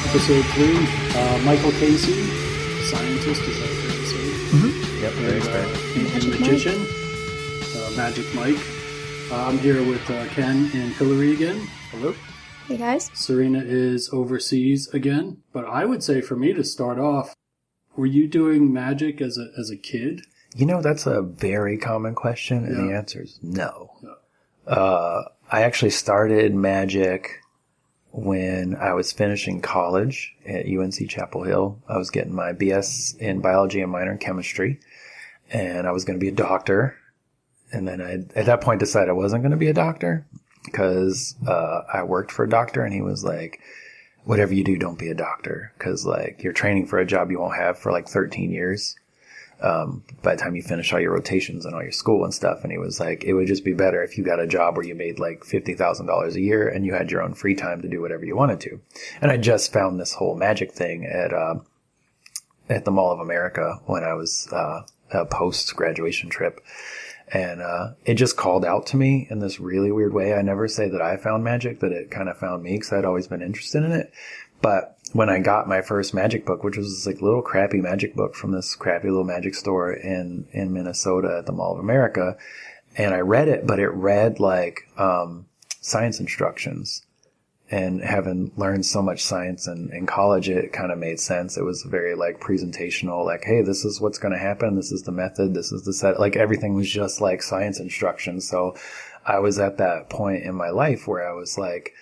Episode 3, Michael Casey, scientist, is that fair to say? Mm-hmm. Yep, very fair. And magician, Magic Mike. I'm here with Ken and Hillary again. Hello. Hey guys. Serena is overseas again, but I would say for me to start off, were you doing magic as a kid? You know, that's a very common question, and the answer is no. I actually started magic when I was finishing college at UNC Chapel Hill. I was getting my BS in biology and minor in chemistry, and I was going to be a doctor. And then I, at that point, decided I wasn't going to be a doctor because I worked for a doctor, and he was like, whatever you do, don't be a doctor, because like you're training for a job you won't have for like 13 years. By the time you finish all your rotations and all your school and stuff. And he was like, it would just be better if you got a job where you made like $50,000 a year and you had your own free time to do whatever you wanted to. And I just found this whole magic thing at the Mall of America when I was, a post-graduation trip. And, it just called out to me in this really weird way. I never say that I found magic, that it kind of found me because I'd always been interested in it. But when I got my first magic book, which was this like little crappy magic book from this crappy little magic store in Minnesota at the Mall of America, and I read it, but it read like science instructions. And having learned so much science in college, it kind of made sense. It was very like presentational, like, hey, this is what's going to happen. This is the method. This is the set. Like everything was just like science instructions. So I was at that point in my life where I was like,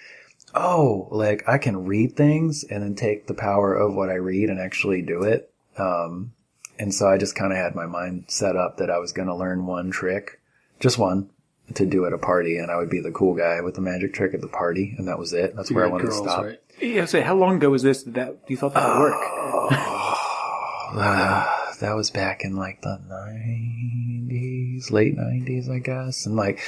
oh, like I can read things and then take the power of what I read and actually do it. And so I just kind of had my mind set up that I was going to learn one trick, just one, to do at a party. And I would be the cool guy with the magic trick at the party. And that was it. That's where I wanted to stop. Right? Yeah, so how long ago was this that you thought that would work? That was back in like the 90s, late 90s, I guess. And like,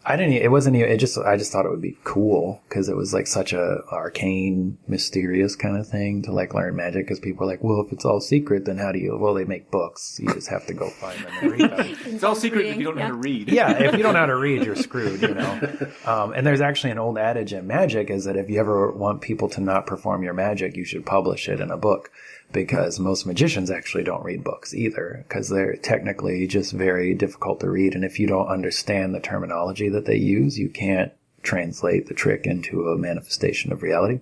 I just thought it would be cool because it was like such a arcane, mysterious kind of thing to like learn magic, because people are like, well, if it's all secret, then how do you, well, they make books. You just have to go find them and read them. It's all secret if you don't know how to read. Yeah, if you don't know how to read, you're screwed, you know. And there's actually an old adage in magic is that if you ever want people to not perform your magic, you should publish it in a book. Because most magicians actually don't read books either, because they're technically just very difficult to read. And if you don't understand the terminology that they use, you can't translate the trick into a manifestation of reality.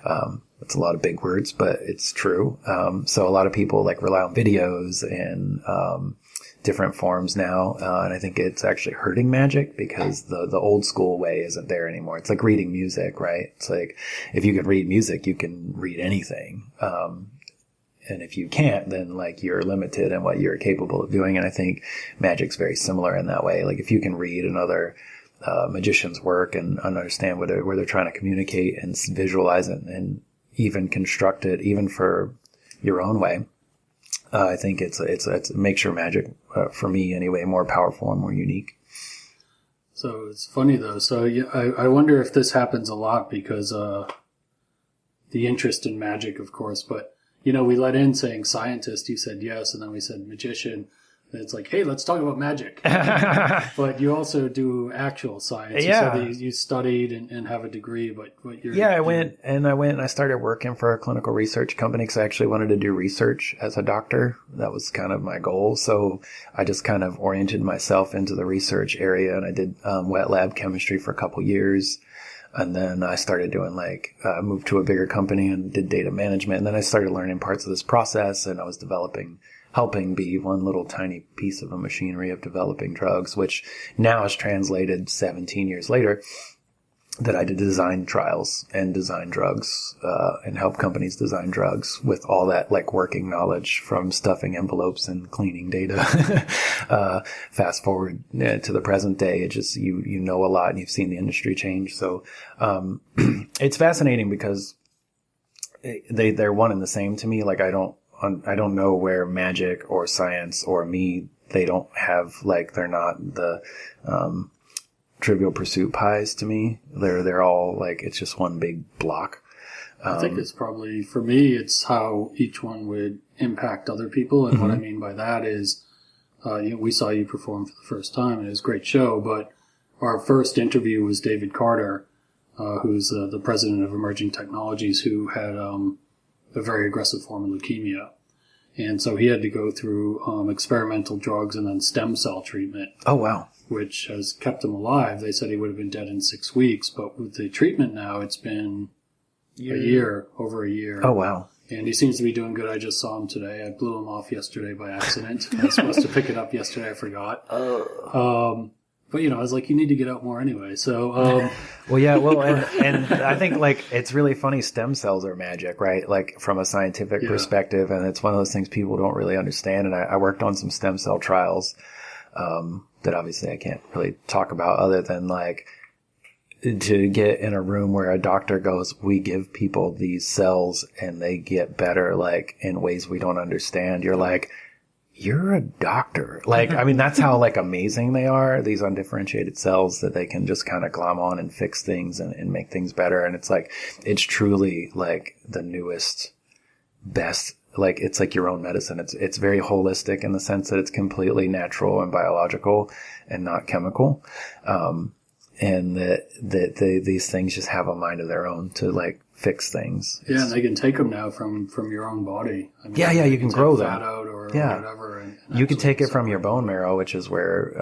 That's a lot of big words, but it's true. So a lot of people like rely on videos and different forms now. And I think it's actually hurting magic because the old school way isn't there anymore. It's like reading music, right? It's like if you can read music, you can read anything. And if you can't, then like you're limited in what you're capable of doing. And I think magic's very similar in that way. Like if you can read another magician's work and understand where they're trying to communicate and visualize it and even construct it, even for your own way, I think it makes your magic, for me anyway, more powerful and more unique. So it's funny though. So I wonder if this happens a lot because the interest in magic, of course, but you know, we let in saying scientist, you said yes, and then we said magician. And it's like, hey, let's talk about magic. But you also do actual science. Yeah. You said you studied and have a degree, but you're... Yeah, I went and I started working for a clinical research company because I actually wanted to do research as a doctor. That was kind of my goal. So I just kind of oriented myself into the research area, and I did wet lab chemistry for a couple years. And then I started doing moved to a bigger company and did data management. And then I started learning parts of this process, and I was helping be one little tiny piece of a machinery of developing drugs, which now is translated 17 years later that I did design trials and design drugs, and help companies design drugs with all that like working knowledge from stuffing envelopes and cleaning data. Fast forward to the present day, it just, you know a lot and you've seen the industry change. So, it's fascinating because they're one and the same to me. Like I don't know where magic or science or me, they don't have they're not the, Trivial Pursuit pies to me. They're all like, it's just one big block. I think it's probably, for me, it's how each one would impact other people. And what I mean by that is, we saw you perform for the first time, and it was a great show, but our first interview was David Carter, who's the president of Emerging Technologies, who had a very aggressive form of leukemia. And so he had to go through experimental drugs and then stem cell treatment. Oh, wow. Which has kept him alive. They said he would have been dead in 6 weeks, but with the treatment now, it's been over a year. Oh, wow. And he seems to be doing good. I just saw him today. I blew him off yesterday by accident. I was supposed to pick it up yesterday. I forgot. But, I was like, you need to get out more anyway. So, and I think, like, it's really funny. Stem cells are magic, right? Like, from a scientific perspective. And it's one of those things people don't really understand. And I worked on some stem cell trials that obviously I can't really talk about other than, like, to get in a room where a doctor goes, we give people these cells and they get better, like, in ways we don't understand. You're like, you're a doctor. Like, I mean, that's how, like, amazing they are, these undifferentiated cells that they can just kind of glom on and fix things and make things better. And it's like, it's truly like the newest, best, like, it's like your own medicine. It's very holistic in the sense that it's completely natural and biological and not chemical. And that these things just have a mind of their own to, like, fix things. Yeah, and they can take them now from your own body. I mean, you can grow them. Fat out or whatever. And you can take it from your bone marrow, which is where,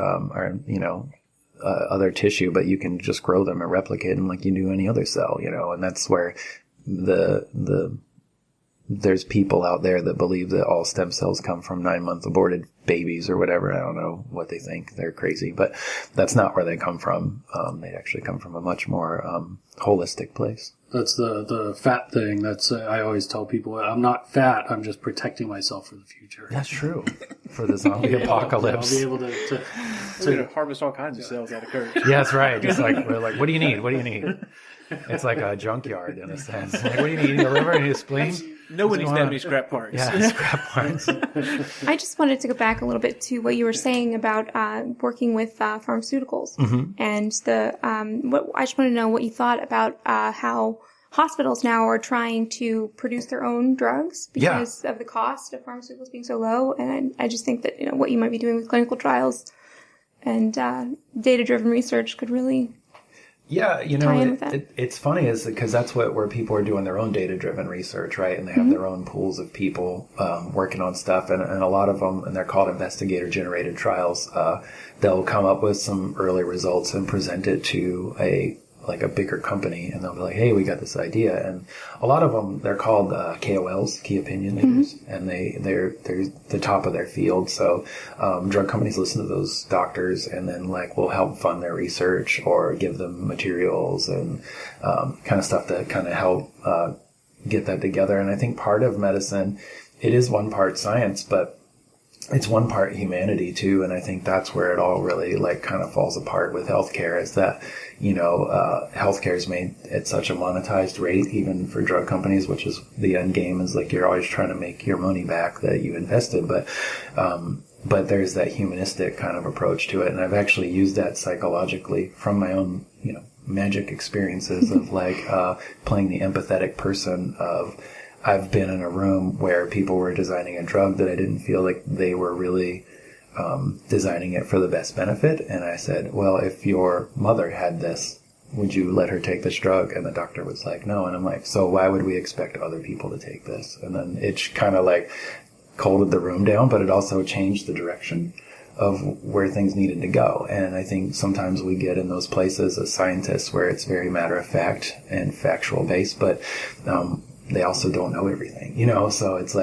other tissue, but you can just grow them and replicate them like you do any other cell, and that's where there's people out there that believe that all stem cells come from 9-month aborted babies or whatever. I don't know what they think. They're crazy, but that's not where they come from. They actually come from a much more holistic place. That's the fat thing. That's I always tell people, I'm not fat. I'm just protecting myself for the future. That's true. For the zombie apocalypse. I'll be able to harvest all kinds of cells out of courage. Yeah, that's right. Just like, we're like, what do you need? What do you need? It's like a junkyard in a sense. Like, what do you need? You need a liver? You need a spleen? No one needs that many scrap parts. Yeah, scrap parts. I just wanted to go back a little bit to what you were saying about working with pharmaceuticals, and I just want to know what you thought about how hospitals now are trying to produce their own drugs because of the cost of pharmaceuticals being so low. And I just think that what you might be doing with clinical trials and data-driven research could really. Yeah, it's funny is because that's where people are doing their own data-driven research, right? And they have their own pools of people working on stuff, and a lot of them, and they're called investigator-generated trials. They'll come up with some early results and present it to a bigger company, and they'll be like, hey, we got this idea. And a lot of them, they're called KOLs, key opinion leaders, and they're the top of their field. So drug companies listen to those doctors and then will help fund their research or give them materials and kind of stuff to kind of help get that together. And I think part of medicine, it is one part science, but it's one part humanity too, and I think that's where it all really kind of falls apart with healthcare. Is that healthcare is made at such a monetized rate, even for drug companies, which is the end game. Is you're always trying to make your money back that you invested, but there's that humanistic kind of approach to it, and I've actually used that psychologically from my own magic experiences of playing the empathetic person of. I've been in a room where people were designing a drug that I didn't feel like they were really designing it for the best benefit. And I said, well, if your mother had this, would you let her take this drug? And the doctor was like, no. And I'm like, so why would we expect other people to take this? And then it kind of colded the room down, but it also changed the direction of where things needed to go. And I think sometimes we get in those places as scientists where it's very matter of fact and factual based, but they also don't know everything, so it's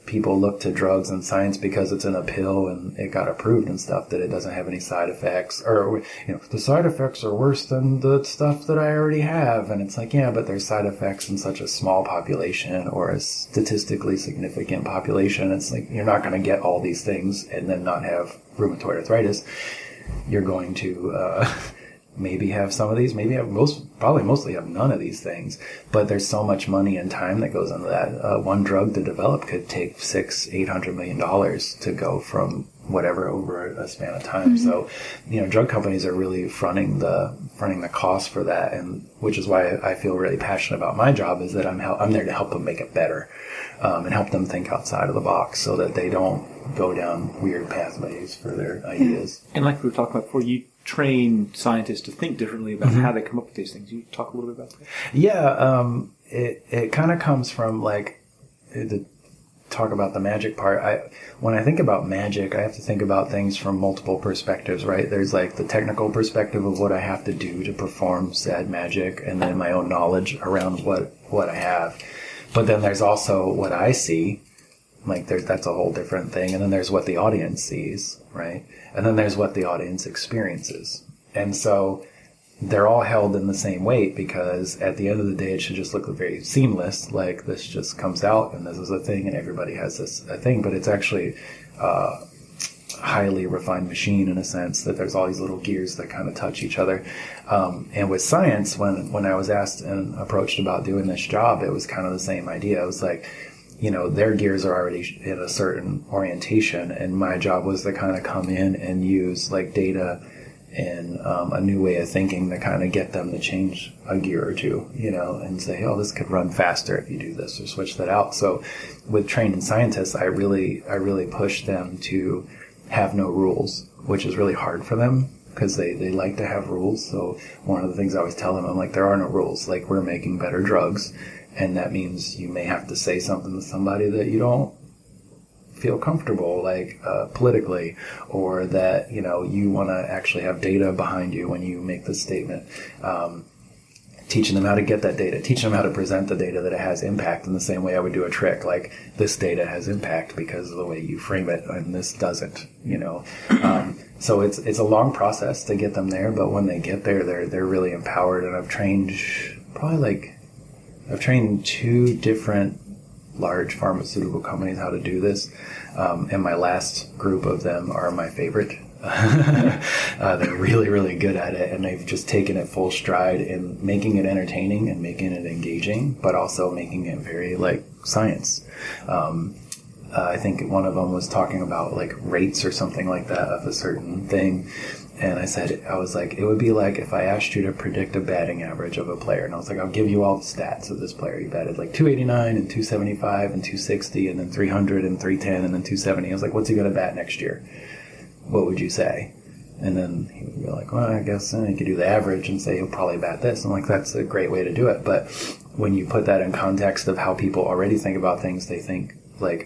people look to drugs and science because it's in a pill and it got approved and stuff that it doesn't have any side effects, or, the side effects are worse than the stuff that I already have. And it's yeah, but there's side effects in such a small population or a statistically significant population. It's you're not going to get all these things and then not have rheumatoid arthritis. You're going to, maybe have some of these, mostly have none of these things, but there's so much money and time that goes into that. One drug to develop could take $600-800 million to go from whatever over a span of time. So, drug companies are really fronting the cost for that, and which is why I feel really passionate about my job is that I'm there to help them make it better, and help them think outside of the box so that they don't go down weird pathways for their ideas. And like we were talking about before, you train scientists to think differently about how they come up with these things. You talk a little bit about that? Yeah, it kind of comes from the talk about the magic part. When I think about magic, I have to think about things from multiple perspectives, right? There's the technical perspective of what I have to do to perform said magic, and then my own knowledge around what I have. But then there's also what I see. That's a whole different thing. And then there's what the audience sees, right? And then there's what the audience experiences. And so they're all held in the same weight, because at the end of the day, it should just look very seamless. Like, this just comes out and this is a thing and everybody has a thing. But it's actually a highly refined machine, in a sense, that there's all these little gears that kind of touch each other. And with science, when I was asked and approached about doing this job, it was kind of the same idea. It was like, their gears are already in a certain orientation, and my job was to kind of come in and use data and a new way of thinking to kind of get them to change a gear or two, and say, oh, this could run faster if you do this, or switch that out. So with training scientists, I really push them to have no rules, which is really hard for them, because they like to have rules. So one of the things I always tell them, I'm like, there are no rules. We're making better drugs. And that means you may have to say something to somebody that you don't feel comfortable, politically, or that, you want to actually have data behind you when you make this statement. Teaching them how to get that data, teaching them how to present the data, that it has impact in the same way I would do a trick. This data has impact because of the way you frame it, and this doesn't, So it's a long process to get them there, but when they get there, they're really empowered. And I've trained I've trained 2 different large pharmaceutical companies how to do this, and my last group of them are my favorite. They're really, really good at it, and they've just taken it full stride in making it entertaining and making it engaging, but also making it very science. I think one of them was talking about rates or something like that of a certain thing. And I was like, it would be like if I asked you to predict a batting average of a player. And I was like, I'll give you all the stats of this player. He batted 289 and 275 and 260 and then 300 and 310 and then 270. I was like, what's he going to bat next year? What would you say? And then he would be like, well, I guess you could do the average and say he'll probably bat this. I'm like, that's a great way to do it. But when you put that in context of how people already think about things, they think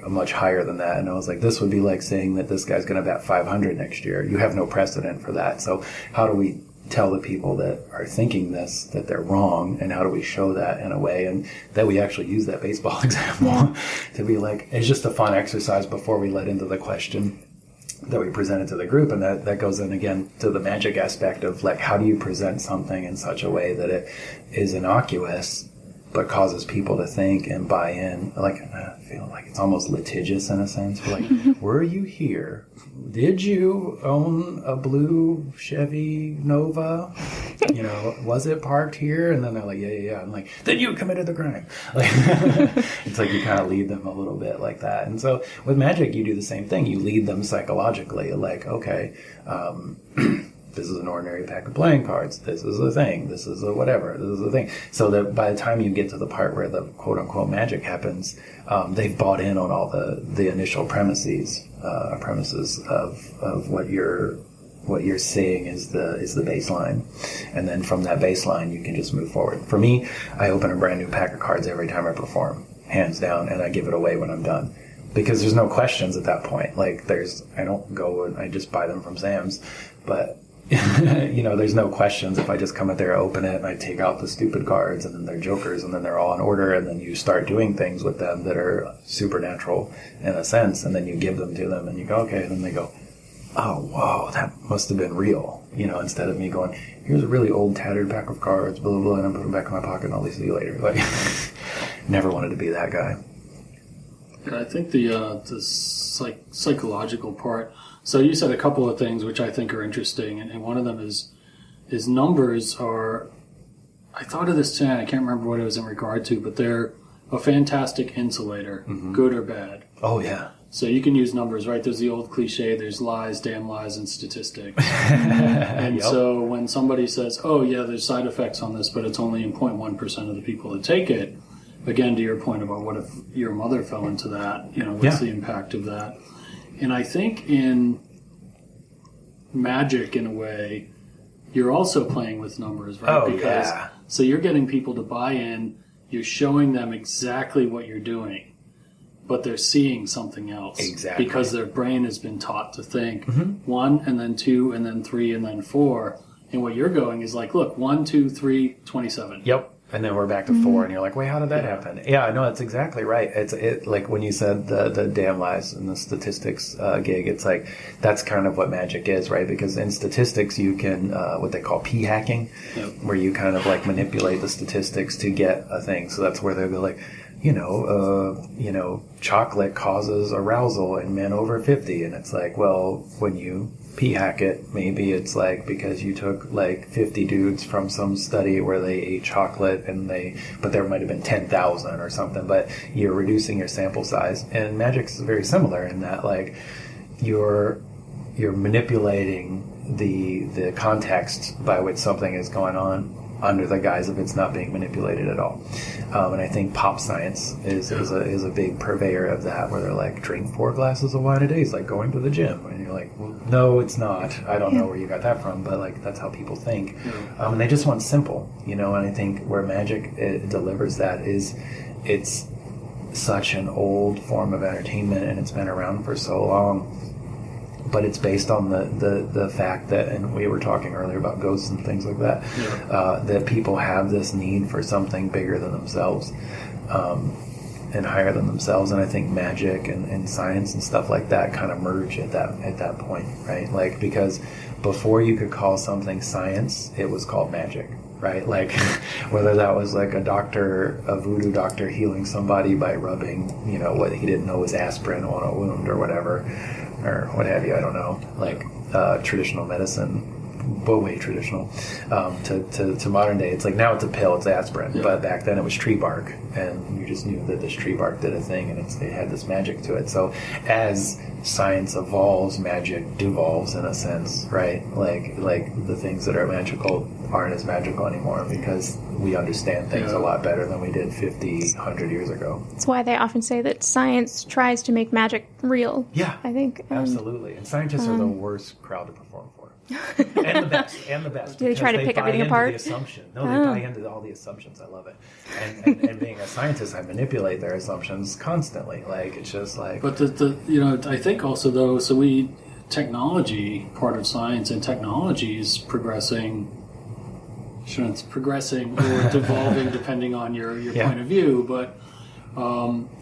much higher than that. And I was like, this would be like saying that this guy's going to bat 500 next year. You have no precedent for that. So how do we tell the people that are thinking this that they're wrong, and how do we show that in a way, and that we actually use that baseball example to be it's just a fun exercise before we let into the question that we presented to the group. And that goes in again to the magic aspect of how do you present something in such a way that it is innocuous but causes people to think and buy in. I feel like it's almost litigious in a sense. Were you here? Did you own a blue Chevy Nova? Was it parked here? And then they're like, yeah. I'm like, then you committed the crime. It's you kind of lead them a little bit like that. And so with magic, you do the same thing. You lead them psychologically. Okay, this is an ordinary pack of playing cards. This is a thing. This is a whatever. This is a thing. So that by the time you get to the part where the quote-unquote magic happens, they've bought in on all the initial premises of what you're saying is the baseline. And then from that baseline, you can just move forward. For me, I open a brand new pack of cards every time I perform, hands down, and I give it away when I'm done. Because there's no questions at that point. I don't go and I just buy them from Sam's, but there's no questions. If I just come in there, open it, and I take out the stupid cards, and then they're jokers, and then they're all in order, and then you start doing things with them that are supernatural in a sense, and then you give them to them, and you go, okay, and then they go, oh, whoa, that must have been real, instead of me going, here's a really old tattered pack of cards, blah, blah, blah, and I'm putting them back in my pocket, and I'll see you later. Never wanted to be that guy. I think the psychological part. So you said a couple of things which I think are interesting, and one of them is numbers are. I thought of this today. I can't remember what it was in regard to, but they're a fantastic insulator, good or bad. Oh yeah. So you can use numbers, right? There's the old cliche: there's lies, damn lies, and statistics. And so when somebody says, "Oh yeah, there's side effects on this, but it's only in 0.1% of the people that take it." Again, to your point about what if your mother fell into that, what's the impact of that? And I think in magic, in a way, you're also playing with numbers, right? Oh, yeah. So you're getting people to buy in. You're showing them exactly what you're doing, but they're seeing something else. Exactly. Because their brain has been taught to think 1 and then 2 and then 3 and then 4. And what you're going is like, look, 1, 2, 3, 27. Yep. And then we're back to 4, and you're like, wait, how did that happen? Yeah, no, that's exactly right. It's like when you said the damn lies and the statistics gig, it's like that's kind of what magic is, right? Because in statistics, you can what they call p hacking, where you kind of like manipulate the statistics to get a thing. So that's where they'll go like, chocolate causes arousal in men over 50, and it's like, well, when you p-hack it, maybe it's like because you took like 50 dudes from some study where they ate chocolate but there might have been 10,000 or something, but you're reducing your sample size. And magic's very similar in that like you're manipulating the context by which something is going on under the guise of it's not being manipulated at all. And I think pop science is a big purveyor of that, where they're like, drink 4 glasses of wine a day is like going to the gym. And you're like, well, no, it's not. I don't know where you got that from, but like that's how people think. And they just want simple, and I think where magic delivers that is it's such an old form of entertainment, and it's been around for so long. But it's based on the fact that, and we were talking earlier about ghosts and things like that, that people have this need for something bigger than themselves and higher than themselves. And I think magic and science and stuff like that kind of merge at that point, right? Like, because before you could call something science, it was called magic. Right, like whether that was like a voodoo doctor healing somebody by rubbing, what he didn't know was aspirin on a wound or whatever, or what have you. I don't know, like traditional medicine, but way traditional. To modern day, it's like now it's a pill, it's aspirin, but back then it was tree bark, and you just knew that this tree bark did a thing, and it had this magic to it. So as science evolves, magic devolves in a sense, right? Like the things that are magical aren't as magical anymore because we understand things a lot better than we did 50, 100 years ago. That's why they often say that science tries to make magic real. Yeah, I think. Absolutely. And scientists are the worst crowd to perform for. and the best. Do they try to pick everything apart? The assumption. No, they buy into all the assumptions. I love it. And being a scientist, I manipulate their assumptions constantly. Like, it's just like... But I think also though, technology, part of science and technology is progressing or devolving depending on your point of view, but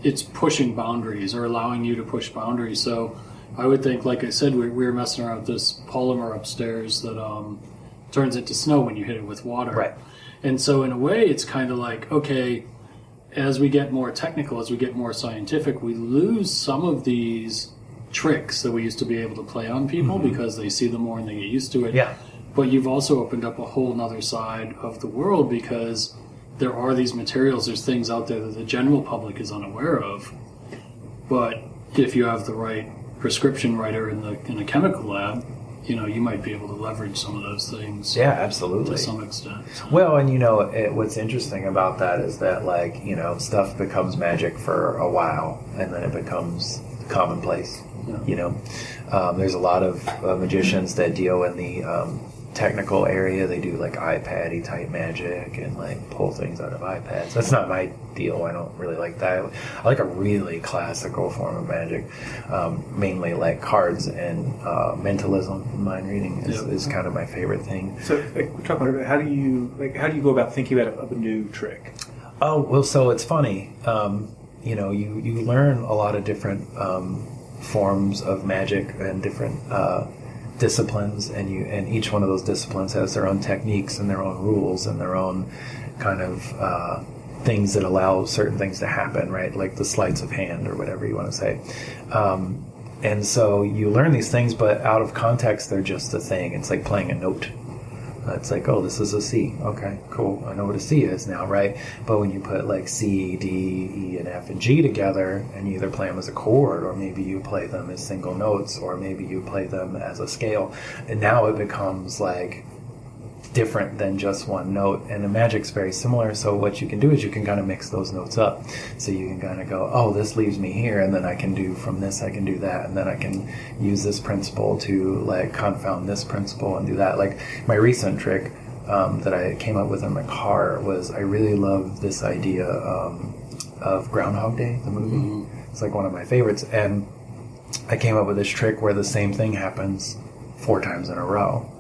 it's pushing boundaries or allowing you to push boundaries. So I would think, like I said, we were messing around with this polymer upstairs that turns into snow when you hit it with water. Right. And so in a way, it's kind of like, okay, as we get more technical, as we get more scientific, we lose some of these tricks that we used to be able to play on people because they see them more and they get used to it. Yeah. But you've also opened up a whole other side of the world because there are these materials, there's things out there that the general public is unaware of. But if you have the right prescription writer in a chemical lab, you might be able to leverage some of those things. Yeah, absolutely. To some extent. Well, and what's interesting about that is that, like, stuff becomes magic for a while, and then it becomes commonplace. Yeah. There's a lot of magicians that deal in the technical area. They do like iPad-y type magic and like pull things out of iPads. That's not my deal. I don't really like that. I like a really classical form of magic, mainly like cards and mentalism. Mind reading is kind of my favorite thing. So, we're talking about how do you go about thinking about a new trick? Oh, well, so it's funny. You learn a lot of different forms of magic and different disciplines, and each one of those disciplines has their own techniques and their own rules and their own kind of things that allow certain things to happen, right? Like the sleights of hand or whatever you want to say. And so you learn these things, but out of context, they're just a thing. It's like playing a note. It's like, oh, this is a C. Okay, cool. I know what a C is now, right? But when you put like C, D, E, and F, and G together, and you either play them as a chord, or maybe you play them as single notes, or maybe you play them as a scale, and now it becomes like different than just one note. And the magic's very similar. So what you can do is you can kind of mix those notes up. So you can kind of go, oh, this leaves me here, and then I can do from this, I can do that, and then I can use this principle to like confound this principle and do that. Like my recent trick that I came up with in my car was I really love this idea of Groundhog Day, the movie. Mm-hmm. It's like one of my favorites, and I came up with this trick where the same thing happens 4 times in a row.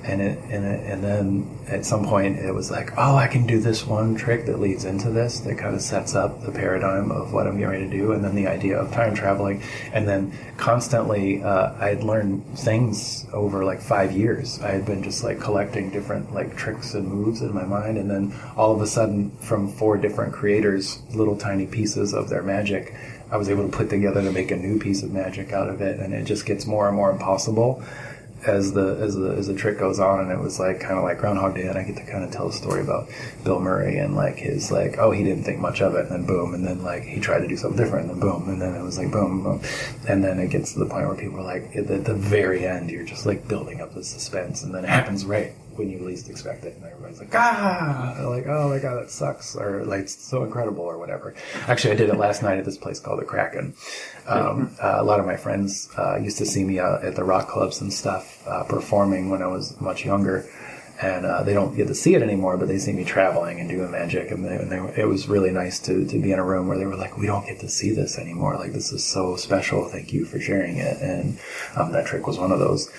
And then at some point it was like, oh, I can do this one trick that leads into this, that kind of sets up the paradigm of what I'm getting ready to do, and then the idea of time traveling. And then constantly I had learned things over like 5 years. I had been just like collecting different like tricks and moves in my mind, and then all of a sudden from 4 different creators, little tiny pieces of their magic, I was able to put together to make a new piece of magic out of it. And it just gets more and more impossible as the trick goes on, and it was like kind of like Groundhog Day, and I get to kind of tell a story about Bill Murray and like his like, oh, he didn't think much of it, and then boom, and then like he tried to do something different, and then boom, and then it was like boom, boom, and then it gets to the point where people are like, at the very end, you're just like building up the suspense, and then it happens right when you least expect it, and everybody's like, like, oh my god, that sucks, or like, it's so incredible, or whatever. Actually, I did it last night at this place called the Kraken. A lot of my friends used to see me out at the rock clubs and stuff performing when I was much younger, and they don't get to see it anymore, but they see me traveling and doing magic, and it was really nice to be in a room where they were like, we don't get to see this anymore, like this is so special, thank you for sharing it. And that trick was one of those,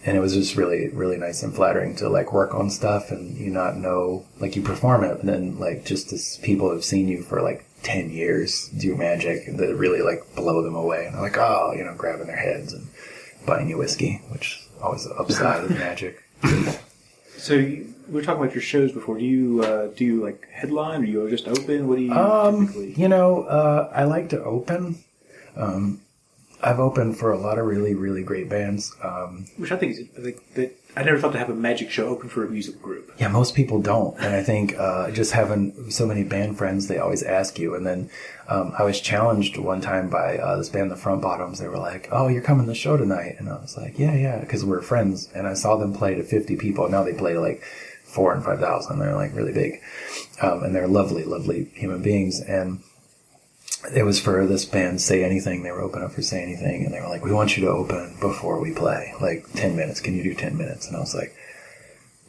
and it was just really, really nice and flattering to like work on stuff and you not know, like you perform it, and then like just as people have seen you for like 10 years do magic that really like blow them away, and they're like, oh, grabbing their heads and buying you whiskey, which is always the upside of magic. So we were talking about your shows before. Do you like headline, or you just open? What do you typically? I like to open. I've opened for a lot of really, really great bands. Which I think is that I never thought to have a magic show open for a musical group. Yeah, most people don't, and I think just having so many band friends, they always ask you. And then I was challenged one time by this band, the Front Bottoms. They were like, "Oh, you're coming to the show tonight?" And I was like, "Yeah," because we're friends. And I saw them play to 50 people. Now they play to like 4,000 and 5,000. They're like really big, and they're lovely, lovely human beings. And it was for this band, Say Anything. They were open up for Say Anything, and they were like, we want you to open before we play, like 10 minutes. Can you do 10 minutes? And I was like,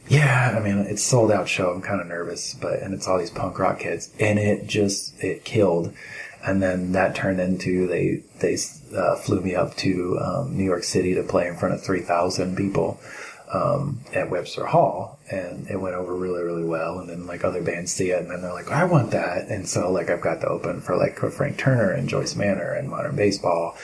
yeah, I mean, it's sold out show. I'm kind of nervous, and it's all these punk rock kids, and it killed. And then that turned into, they flew me up to New York City to play in front of 3,000 people at Webster Hall, and it went over really, really well. And then like other bands see it, and then they're like, I want that. And so like I've got to open for like Frank Turner and Joyce Manor and Modern Baseball,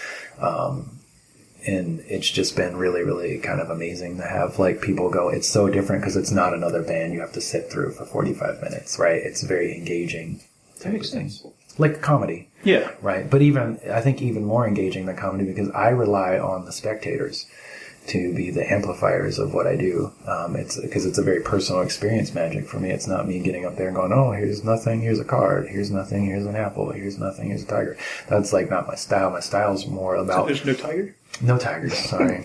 and it's just been really, really kind of amazing to have like people go. It's so different because it's not another band you have to sit through for 45 minutes, right? It's very engaging. That makes sense. Like comedy. Yeah. Right. But I think even more engaging than comedy, because I rely on the spectators to be the amplifiers of what I do. It's because it's a very personal experience, magic for me. It's not me getting up there and going, oh, here's nothing, here's a card, here's nothing, here's an apple, here's nothing, here's a tiger. That's like not my style. My style's more about... So there's no tiger? No tigers, sorry.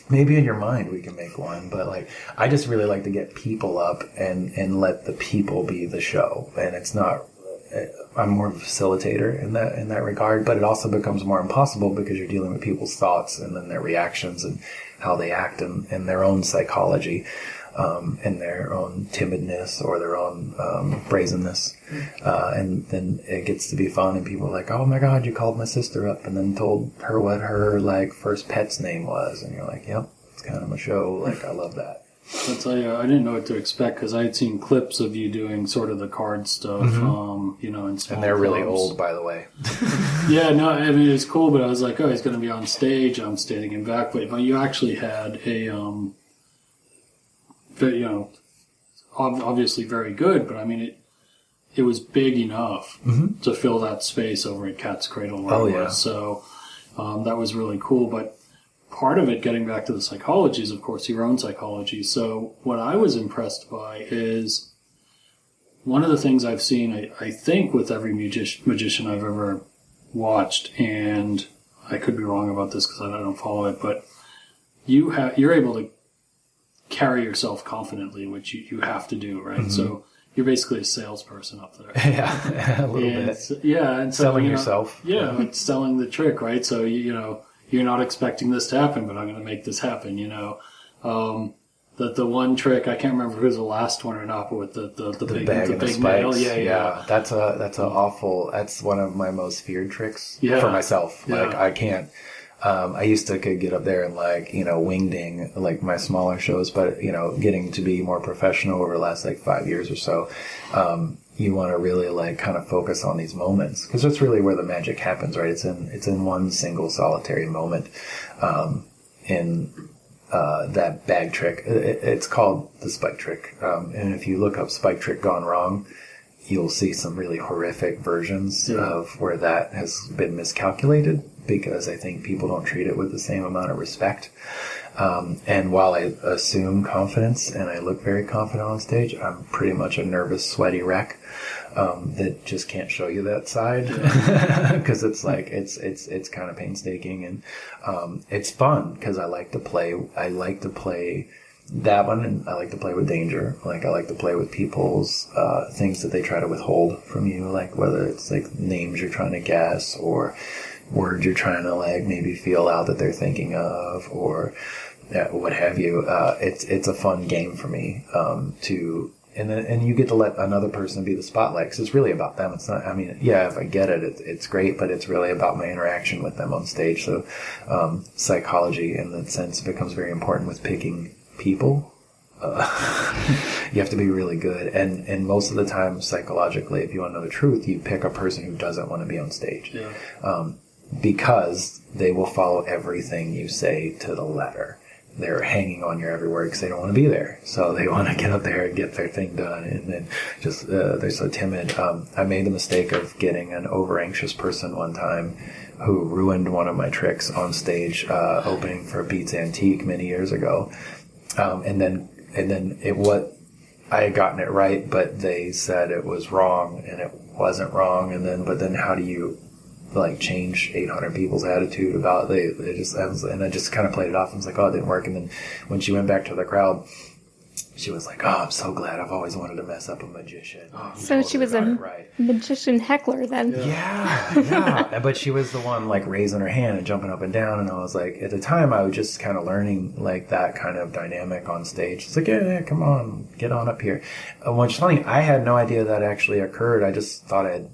Maybe in your mind we can make one, but like I just really like to get people up and let the people be the show. And it's not... I'm more of a facilitator in that regard, but it also becomes more impossible because you're dealing with people's thoughts and then their reactions and how they act and their own psychology, and their own timidness or their own brazenness, and then it gets to be fun and people are like, oh my god, you called my sister up and then told her what her like first pet's name was, and you're like, yep, it's kind of a show, like I love that. I'll tell you, I didn't know what to expect because I had seen clips of you doing sort of the card stuff, in small and they're really old, by the way. Yeah, no, I mean, it's cool, but I was like, oh, he's going to be on stage. I'm standing in back, but you actually had a, obviously very good, but I mean, it was big enough to fill that space over at Cat's Cradle where it was. So that was really cool, but part of it, getting back to the psychology, is, of course, your own psychology. So what I was impressed by is one of the things I've seen, I think, with every magician I've ever watched, and I could be wrong about this because I don't follow it, but you're able to carry yourself confidently, which you have to do, right? So you're basically a salesperson up there. Yeah, a little bit. Yeah, and so, Selling yourself. Yeah, it's selling the trick, right? So you're not expecting this to happen, but I'm going to make this happen. The one trick, I can't remember if it was the last one or not, but with the big nail. Yeah. That's that's one of my most feared tricks for myself. Yeah. Like I can't. I used to could get up there and wingding like my smaller shows, but getting to be more professional over the last 5 years or so, you want to really kind of focus on these moments, because that's really where the magic happens, right? It's in one single solitary moment, in that bag trick. It's called the spike trick, and if you look up spike trick gone wrong, you'll see some really horrific versions of where that has been miscalculated, because I think people don't treat it with the same amount of respect. And while I assume confidence and I look very confident on stage, I'm pretty much a nervous, sweaty wreck that just can't show you that side, because it's kind of painstaking, and it's fun because I like to play that one, and I like to play with danger. I like to play with people's things that they try to withhold from you, like whether it's names you're trying to guess or words you're trying to maybe feel out that they're thinking of, or what have you. It's a fun game for me and you get to let another person be the spotlight, because it's really about them. It's not, if I get it, it's great, but it's really about my interaction with them on stage. So psychology in that sense becomes very important with picking people. You have to be really good, and most of the time, psychologically, if you want to know the truth, you pick a person who doesn't want to be on stage, because they will follow everything you say to the letter. They're hanging on your every word because they don't want to be there, so they want to get up there and get their thing done, and then just they're so timid. I made the mistake of getting an over anxious person one time who ruined one of my tricks on stage, opening for Pete's Antique many years ago. And then I had gotten it right, but they said it was wrong, and it wasn't wrong. But then how do you change 800 people's attitude about and I just kind of played it off. I was like, oh, it didn't work. And then when she went back to the crowd, she was like, oh, I'm so glad. I've always wanted to mess up a magician. So totally she was a magician heckler then. Yeah. But she was the one raising her hand and jumping up and down. And I was like, at the time, I was just kind of learning that kind of dynamic on stage. It's like, yeah, come on, get on up here. Which is funny, I had no idea that actually occurred. I just thought I'd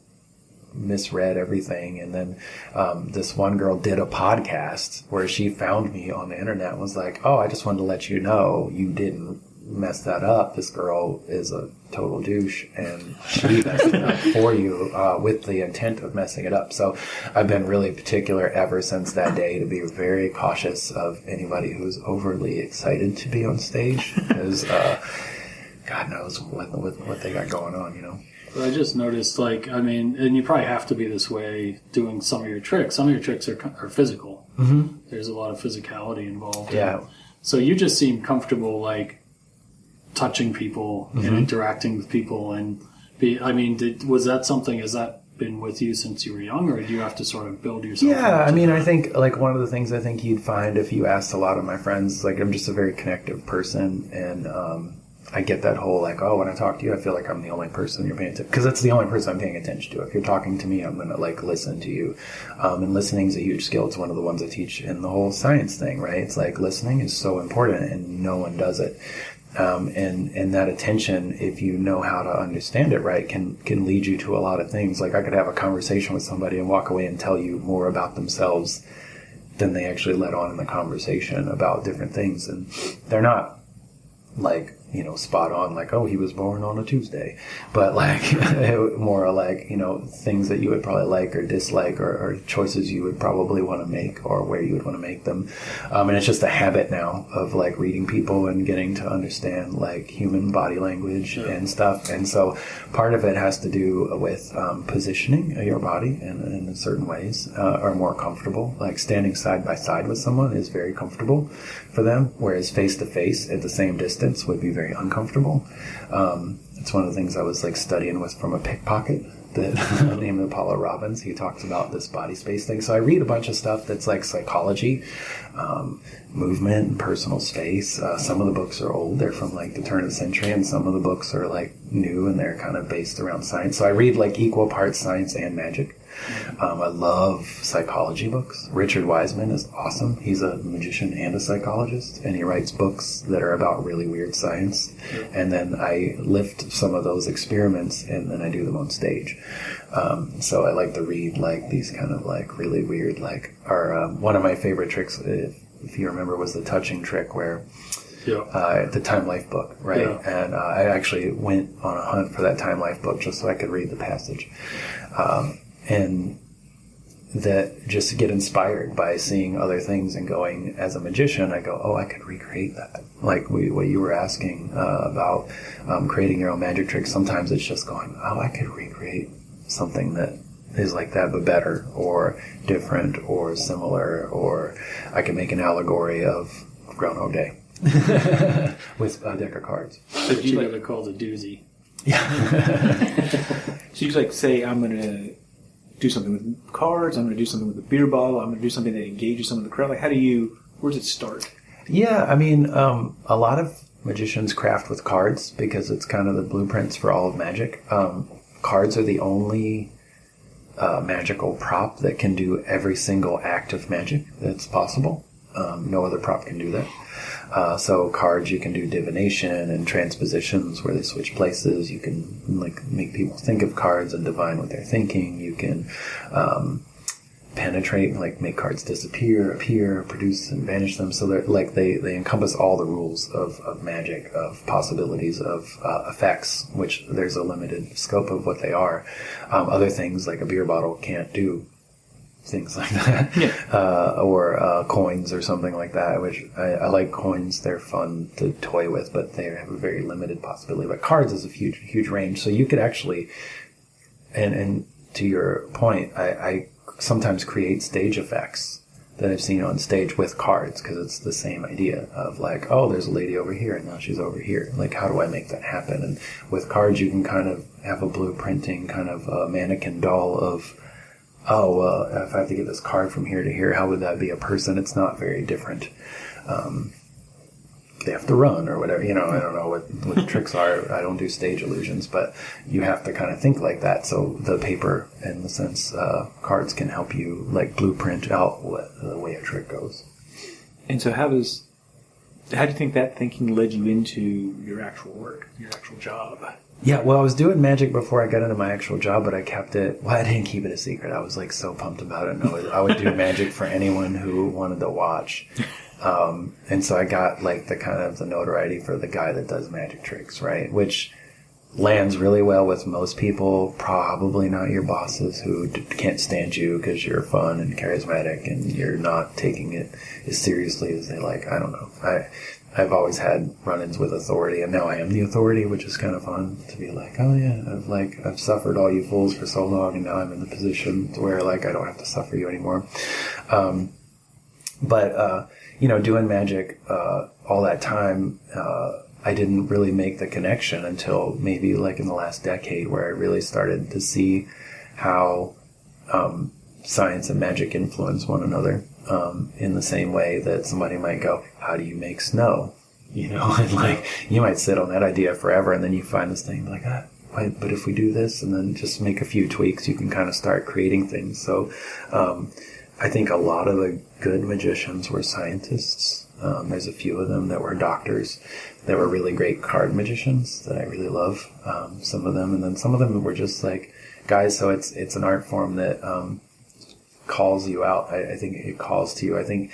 misread everything. And then this one girl did a podcast where she found me on the internet and was like, oh, I just wanted to let you know you didn't mess that up. This girl is a total douche, and she messed it up for you with the intent of messing it up. So I've been really particular ever since that day to be very cautious of anybody who's overly excited to be on stage, because God knows what they got going on, But I just noticed, and you probably have to be this way doing some of your tricks. Some of your tricks are physical. Mm-hmm. There's a lot of physicality involved. Yeah. So you just seem comfortable, touching people and interacting with people, and was that something? Has that been with you since you were young, or do you have to sort of build yourself? Yeah, I think one of the things I think you'd find if you asked a lot of my friends, I'm just a very connective person, and I get that whole when I talk to you, I feel like I'm the only person you're paying attention, because it's the only person I'm paying attention to. If you're talking to me, I'm going to listen to you. And listening is a huge skill. It's one of the ones I teach in the whole science thing, right? It's listening is so important, and no one does it. And that attention, if you know how to understand it right, can lead you to a lot of things. I could have a conversation with somebody and walk away and tell you more about themselves than they actually let on in the conversation about different things. And they're not spot on, oh, he was born on a Tuesday, but more things that you would probably like or dislike, or choices you would probably want to make, or where you would want to make them. And it's just a habit now of reading people and getting to understand human body language and stuff. And so part of it has to do with positioning your body in certain ways, are more comfortable. Standing side by side with someone is very comfortable for them, whereas face to face at the same distance would be very uncomfortable. It's one of the things I was studying with from a pickpocket. that named Apollo Robbins. He talks about this body space thing. So I read a bunch of stuff that's like psychology, movement, and personal space. Some of the books are old. They're from like the turn of the century, and some of the books are like new and they're kind of based around science. So I read like equal parts science and magic. I love psychology books. Richard Wiseman is awesome. He's a magician and a psychologist, and he writes books that are about really weird science. And then I lift some of those experiments and then I do them on stage. So I like to read like these kind of like really weird, like, or one of my favorite tricks, if you remember, was the touching trick where the Time Life book, right? Yeah. And I actually went on a hunt for that Time Life book just so I could read the passage. And that just to get inspired by seeing other things and going, as a magician, I go, oh, I could recreate that. Like what you were asking about creating your own magic tricks. Sometimes it's just going, oh, I could recreate something that is like that but better or different or similar, or I can make an allegory of Groundhog Day with a deck of cards. So you like to call the doozy. Yeah. So you like say, I'm going to do something with cards, I'm going to do something with a beer bottle, I'm going to do something that engages some of the crowd. Like, where does it start? Yeah, I mean, a lot of magicians craft with cards because it's kind of the blueprints for all of magic. Cards are the only magical prop that can do every single act of magic that's possible. No other prop can do that. So cards, you can do divination and transpositions where they switch places. You can like make people think of cards and divine what they're thinking. You can penetrate, like make cards disappear, appear, produce, and vanish them. So they're like they encompass all the rules of magic, of possibilities, of effects, which there's a limited scope of what they are. Other things like a beer bottle can't do things like that, or coins or something like that, which I like coins. They're fun to toy with, but they have a very limited possibility. But cards is a huge range. So you could actually, and to your point, I sometimes create stage effects that I've seen on stage with cards because it's the same idea of like, oh, there's a lady over here and now she's over here. Like, how do I make that happen? And with cards, you can kind of have a blueprinting kind of a mannequin doll of, oh, well, if I have to get this card from here to here, how would that be a person? It's not very different. They have to run or whatever. You know, I don't know what the tricks are. I don't do stage illusions, but you have to kind of think like that. So the paper, in the sense, cards can help you like blueprint out the way a trick goes. And so how do you think that thinking led you into your actual work, your actual job? Yeah, well, I was doing magic before I got into my actual job, but I kept it. Well, I didn't keep it a secret. I was like so pumped about it. And I would do magic for anyone who wanted to watch. And so I got like the kind of the notoriety for the guy that does magic tricks, right? Which lands really well with most people. Probably not your bosses who can't stand you because you're fun and charismatic and you're not taking it as seriously as they like. I don't know. I've always had run-ins with authority, and now I am the authority, which is kind of fun to be like, oh yeah, I've suffered all you fools for so long, and now I'm in the position where like I don't have to suffer you anymore. But doing magic all that time, I didn't really make the connection until maybe like in the last decade, where I really started to see how science and magic influence one another. In the same way that somebody might go, how do you make snow? And like, you might sit on that idea forever and then you find this thing like, but if we do this and then just make a few tweaks, you can kind of start creating things. So, I think a lot of the good magicians were scientists. There's a few of them that were doctors that were really great card magicians that I really love. Some of them, and then some of them were just like guys. So it's an art form that, calls you out. I think it calls to you. I think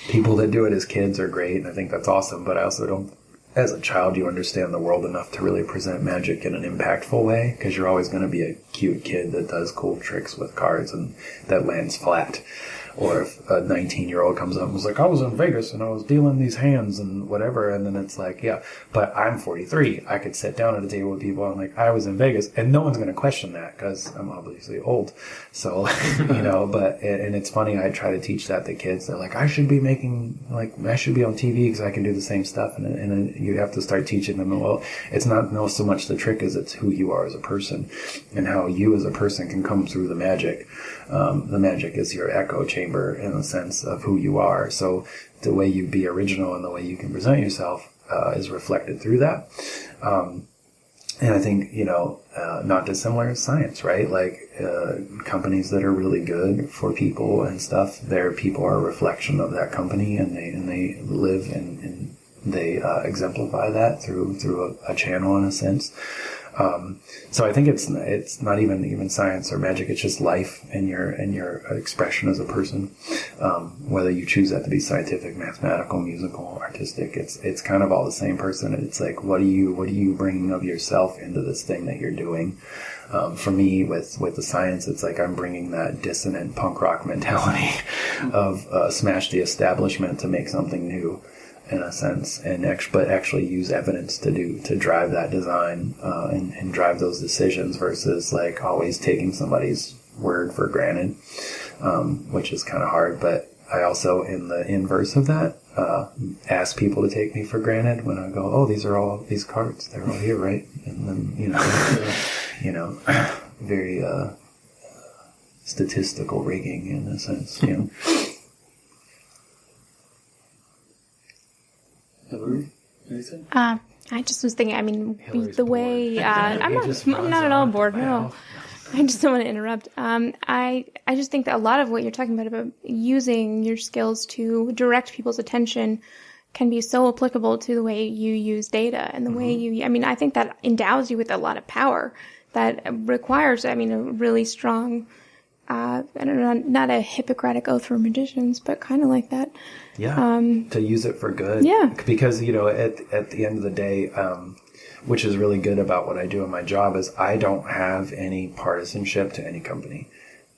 people that do it as kids are great, and I think that's awesome, but I also don't, as a child, you understand the world enough to really present magic in an impactful way, because you're always going to be a cute kid that does cool tricks with cards and that lands flat. Or if a 19-year-old comes up and was like, I was in Vegas and I was dealing these hands and whatever. And then it's like, yeah, but I'm 43. I could sit down at a table with people and like, I was in Vegas, and no one's going to question that because I'm obviously old. So, but, and it's funny, I try to teach that to kids. They're like, I should be I should be on TV because I can do the same stuff. And then you have to start teaching them, well, it's not so much the trick as it's who you are as a person and how you as a person can come through the magic. The magic is your echo chamber in the sense of who you are. So the way you be original and the way you can present yourself is reflected through that. And I think, not dissimilar to science, right? Like, companies that are really good for people and stuff, their people are a reflection of that company, and they live and they exemplify that through a channel in a sense. So I think it's not even science or magic. It's just life and your expression as a person. Whether you choose that to be scientific, mathematical, musical, artistic, it's kind of all the same person. It's like, what are you bringing of yourself into this thing that you're doing? For me, with the science, it's like I'm bringing that dissonant punk rock mentality of smash the establishment to make something new, in a sense, but actually use evidence to drive that design and drive those decisions versus like always taking somebody's word for granted, which is kind of hard. But I also, in the inverse of that, ask people to take me for granted when I go, oh, these are all these cards, they're all here, right? And then very statistical rigging in a sense, Hillary, anything? I just was thinking, Hillary's the way, bored. I'm not at all bored, no. I just don't want to interrupt. I just think that a lot of what you're talking about using your skills to direct people's attention can be so applicable to the way you use data and the way I think that endows you with a lot of power that requires, a really strong, I don't know, not a Hippocratic oath for magicians, but kind of like that. Yeah, to use it for good. Yeah. Because, at the end of the day, which is really good about what I do in my job, is I don't have any partisanship to any company.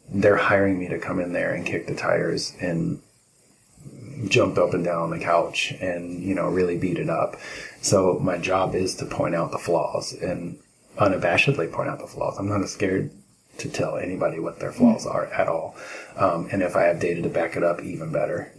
They're hiring me to come in there and kick the tires and jump up and down on the couch and, really beat it up. So my job is to point out the flaws and unabashedly point out the flaws. I'm not scared to tell anybody what their flaws are at all. And if I have data to back it up, even better,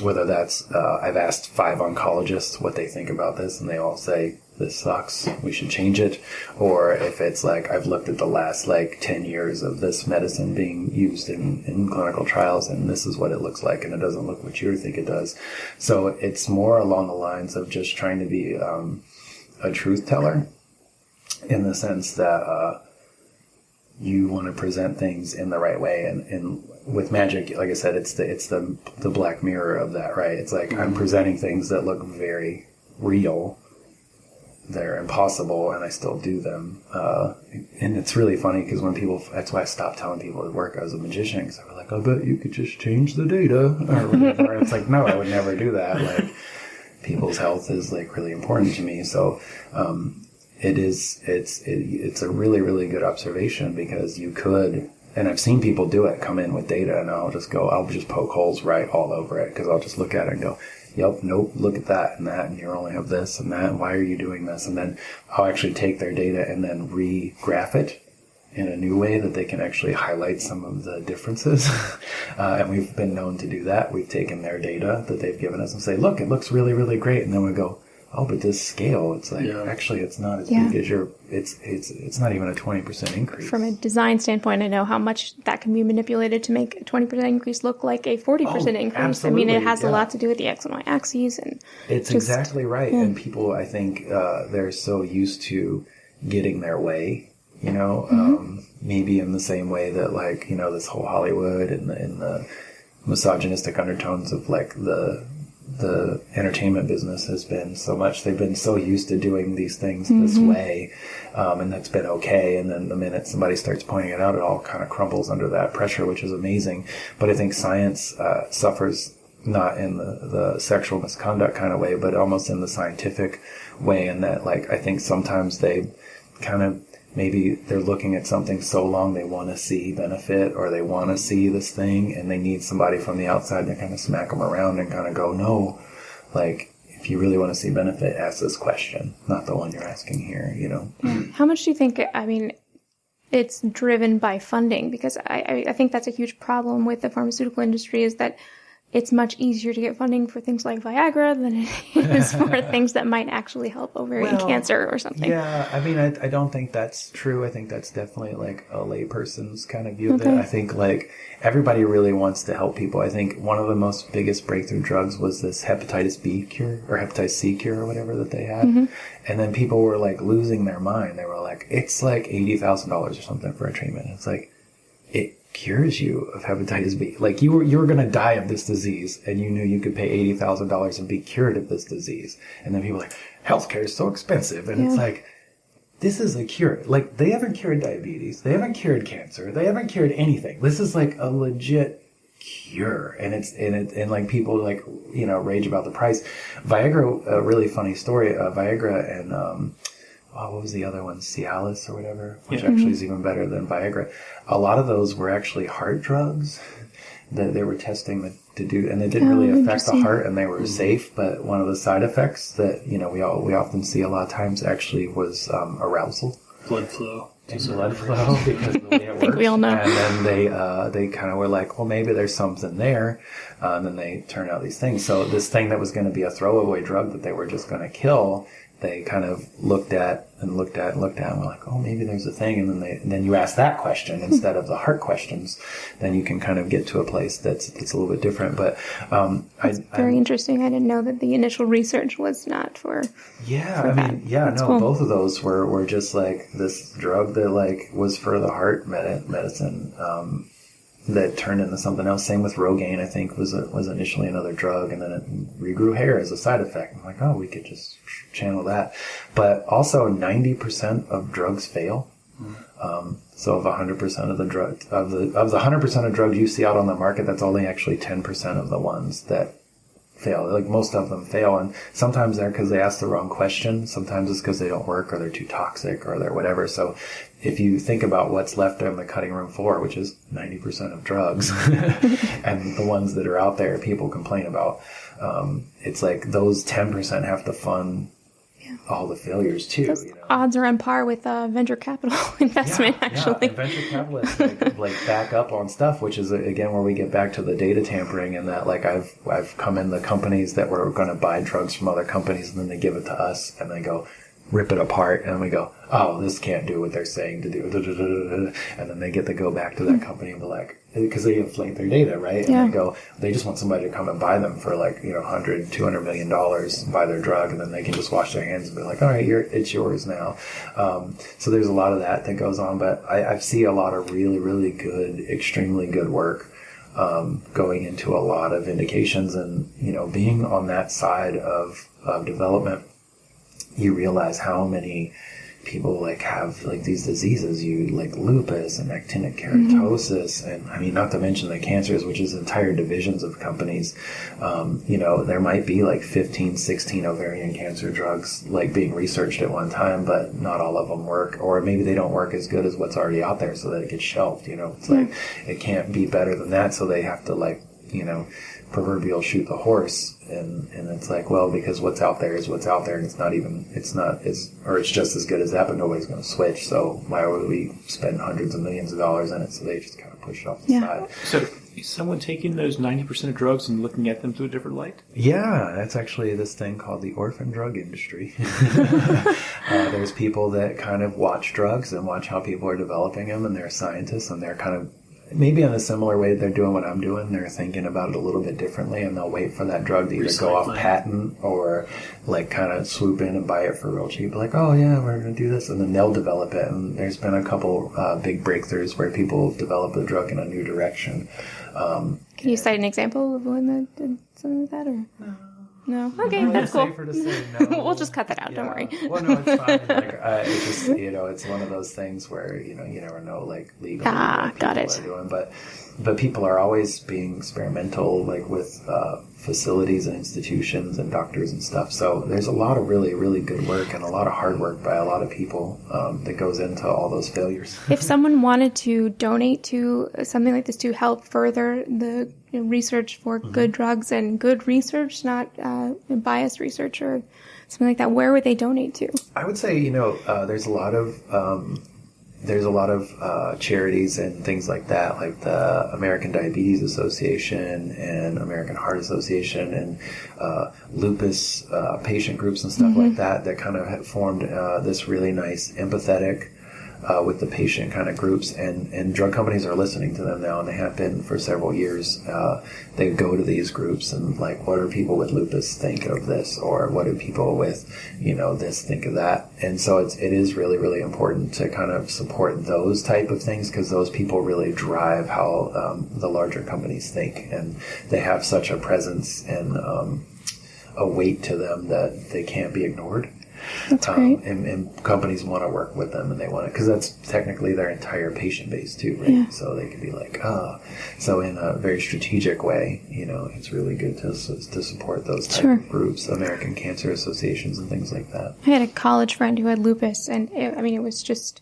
whether that's, I've asked 5 oncologists what they think about this, and they all say, this sucks, we should change it. Or if it's like, I've looked at the last 10 years of this medicine being used in clinical trials, and this is what it looks like, and it doesn't look what you think it does. So it's more along the lines of just trying to be a truth teller, in the sense that you want to present things in the right way, and with magic, like I said, it's the black mirror of that, right? It's like I'm presenting things that look very real. They're impossible, and I still do them. And it's really funny because that's why I stopped telling people to work as a magician, because they were like, I bet you could just change the data or whatever. And it's like, no, I would never do that. Like, people's health is really important to me. So, it's a really, really good observation, because you could, and I've seen people do it, come in with data, and I'll just poke holes right all over it, because I'll just look at it and go, yep, nope, look at that, and you only have this and that, and why are you doing this? And then I'll actually take their data and then re-graph it in a new way that they can actually highlight some of the differences. And we've been known to do that. We've taken their data that they've given us and say, look, it looks really, really great. And then we go, oh, but this scale, it's like, actually, it's not as big as it's not even a 20% increase. From a design standpoint, I know how much that can be manipulated to make a 20% increase look like a 40% increase. Absolutely. It has a lot to do with the X and Y axes. And it's exactly right. And people, I think, they're so used to getting their way, maybe in the same way that, this whole Hollywood and the misogynistic undertones of, the entertainment business has been so much. They've been so used to doing these things this way, and that's been okay. And then the minute somebody starts pointing it out, it all kind of crumbles under that pressure, which is amazing. But I think science suffers not in the sexual misconduct kind of way, but almost in the scientific way, in that, I think sometimes they kind of maybe they're looking at something so long they want to see benefit, or they want to see this thing, and they need somebody from the outside to kind of smack them around and kind of go, no, like, if you really want to see benefit, ask this question, not the one you're asking here, you know. Yeah. How much do you think, I mean, it's driven by funding? Because I think that's a huge problem with the pharmaceutical industry, is that it's much easier to get funding for things like Viagra than it is for things that might actually help ovarian cancer or something. Yeah, I mean, I don't think that's true. I think that's definitely like a layperson's kind of view of it. I think like everybody really wants to help people. I think one of the most biggest breakthrough drugs was this hepatitis B cure or hepatitis C cure or whatever that they had. And then people were like losing their mind. They were like, it's like $80,000 or something for a treatment. It's like, it cures you of hepatitis B. Like you were going to die of this disease, and you knew you could pay $80,000 and be cured of this disease. And then people are like, healthcare is so expensive. And it's like, this is a cure. Like, they haven't cured diabetes. They haven't cured cancer. They haven't cured anything. This is like a legit cure. And like people like, you know, rage about the price. Viagra, a really funny story. Viagra and, what was the other one? Cialis or whatever, which actually is even better than Viagra. A lot of those were actually heart drugs that they were testing to do, and they didn't really affect the heart, and they were safe. But one of the side effects that, you know, we often see a lot of times actually was arousal, blood flow, because of the way it works. I think we all know. And then they kind of were like, well, maybe there's something there, and then they turned out these things. So this thing that was going to be a throwaway drug that they were just going to kill, they kind of looked at and were like, oh, maybe there's a thing. And then you ask that question instead of the heart questions, then you can kind of get to a place that's a little bit different. But it's very interesting. I didn't know that the initial research was not for. Yeah, for that's cool. Both of those were just like this drug that like was for the heart medicine. That turned into something else. Same with Rogaine, I think, was initially another drug, and then it regrew hair as a side effect. I'm like, oh, we could just channel that. But also, 90% of drugs fail. So of 100% of the drugs, of the 100% of drugs you see out on the market, that's only actually 10% of the ones that fail. Like, most of them fail, and sometimes they're because they ask the wrong question. Sometimes it's because they don't work, or they're too toxic, or they're whatever. So if you think about what's left on the cutting room floor, which is 90% of drugs, and the ones that are out there people complain about, it's like those 10% have to fund all the failures too. Those you know? Odds are on par with venture capital investment, actually. Yeah. Venture capitalists like back up on stuff, which is again where we get back to the data tampering, and that like I've come in the companies that were going to buy drugs from other companies, and then they give it to us, and they go rip it apart, and we go, oh, this can't do what they're saying to do, and then they get to go back to that company and be like, because they inflate their data, right? And they just want somebody to come and buy them for like, you know, $100-200 million, buy their drug, and then they can just wash their hands and be like, all right, it's yours now. So there's a lot of that goes on, but I see a lot of really, really good, extremely good work going into a lot of indications, and, you know, being on that side of development, you realize how many people like have like these diseases, like lupus and actinic keratosis, and I mean, not to mention the cancers, which is entire divisions of companies. You know, there might be like 15, 16 ovarian cancer drugs like being researched at one time, but not all of them work, or maybe they don't work as good as what's already out there, so that it gets shelved. You know, it's like it can't be better than that, so they have to like, you know, proverbial shoot the horse, and it's like, well, because what's out there is what's out there, and it's just as good as that, but nobody's going to switch, so why would we spend hundreds of millions of dollars in it? So they just kind of push it off the side. So is someone taking those 90% of drugs and looking at them through a different light? Yeah, that's actually this thing called the orphan drug industry. There's people that kind of watch drugs and watch how people are developing them, and they're scientists, and they're kind of maybe in a similar way they're doing what I'm doing. They're thinking about it a little bit differently, and they'll wait for that drug to either go off patent or like kind of swoop in and buy it for real cheap. Like, oh yeah, we're going to do this, and then they'll develop it. And there's been a couple big breakthroughs where people have developed a drug in a new direction. Can you cite an example of one that did something like that? Or? No. Okay, No, that's it's cool. safer to say no. We'll just cut that out. Don't worry. Well, no, it's fine. Like, it's just, it's one of those things where, you never know, like, legally what got people it. are doing. But people are always being experimental, like, with facilities and institutions and doctors and stuff. So there's a lot of really, really good work and a lot of hard work by a lot of people that goes into all those failures. If someone wanted to donate to something like this to help further the research for good drugs and good research, not biased research or something like that, where would they donate to? I would say, there's a lot of charities and things like that, like the American Diabetes Association and American Heart Association and lupus patient groups and stuff like that kind of have formed this really nice empathetic with the patient kind of groups, and drug companies are listening to them now, and they have been for several years. They go to these groups and like, what do people with lupus think of this, or what do people with this think of that? And so it is really, really important to kind of support those type of things, because those people really drive how the larger companies think, and they have such a presence and a weight to them that they can't be ignored. That's great. And companies want to work with them, and they want to, because that's technically their entire patient base too, right? Yeah. So they could be like, so in a very strategic way, it's really good to support those type of groups, American Cancer Associations and things like that. I had a college friend who had lupus, and it was just